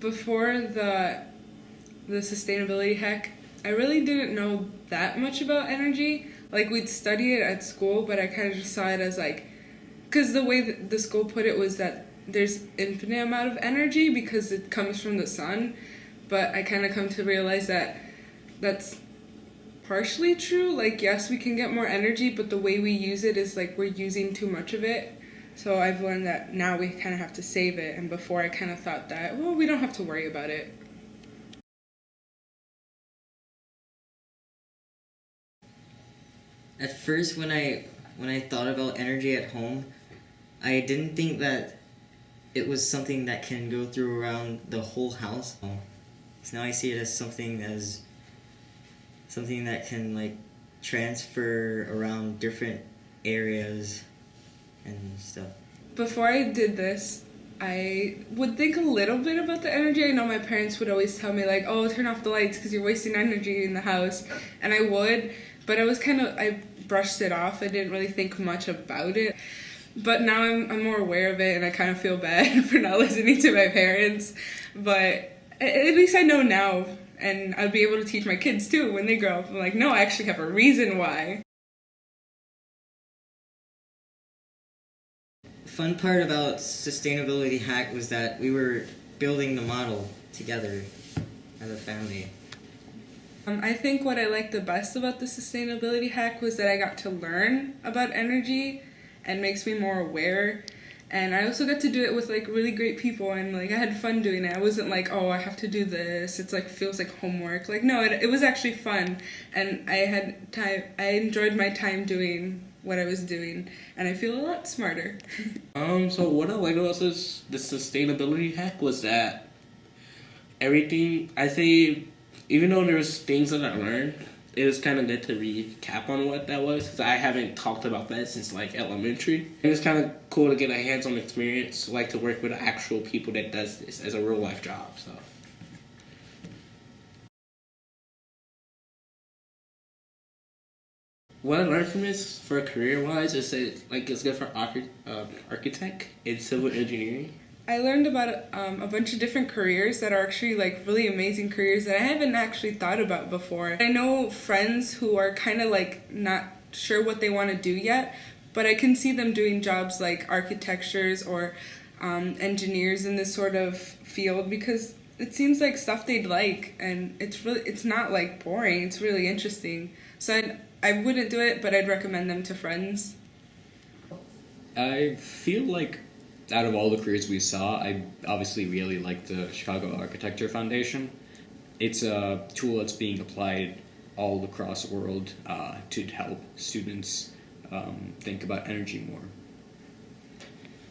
Before the sustainability hack, I really didn't know that much about energy. Like, we'd study it at school, but I kind of just saw it as like, because the way that the school put it was that there's infinite amount of energy because it comes from the sun, but I kind of come to realize that that's partially true. Like, yes, we can get more energy, but the way we use it is like we're using too much of it. So I've learned that now we kind of have to save it, and before I kind of thought that, well, we don't have to worry about it. At first, when I thought about energy at home, I didn't think that it was something that can go through around the whole house. So now I see it as something that can like transfer around different areas and stuff. Before I did this, I would think a little bit about the energy. I know my parents would always tell me like, oh, turn off the lights because you're wasting energy in the house. And I would, but I brushed it off. I didn't really think much about it. But now I'm more aware of it, and I kind of feel bad for not listening to my parents. But at least I know now, and I'll be able to teach my kids too when they grow up. I'm like, no, I actually have a reason why. The fun part about Sustainability Hack was that we were building the model together as a family. I think what I liked the best about the sustainability hack was that I got to learn about energy and makes me more aware. And I also got to do it with like really great people, and like I had fun doing it. I wasn't like, oh, I have to do this. It's like feels like homework. Like, no, it was actually fun, and I had time. I enjoyed my time doing what I was doing, and I feel a lot smarter. So what I liked about the sustainability hack was that everything, I say, even though there was things that I learned, it was kind of good to recap on what that was, because I haven't talked about that since like elementary. It was kind of cool to get a hands-on experience, like to work with actual people that does this as a real life job. So. What I learned from this for career-wise is that like it's good for architect and civil engineering. I learned about a bunch of different careers that are actually like really amazing careers that I haven't actually thought about before. I know friends who are kind of like not sure what they want to do yet, but I can see them doing jobs like architectures or engineers in this sort of field, because it seems like stuff they'd like, and it's not like boring, it's really interesting. So I wouldn't do it, but I'd recommend them to friends. I feel like out of all the careers we saw, I obviously really like the Chicago Architecture Foundation. It's a tool that's being applied all across the world to help students think about energy more.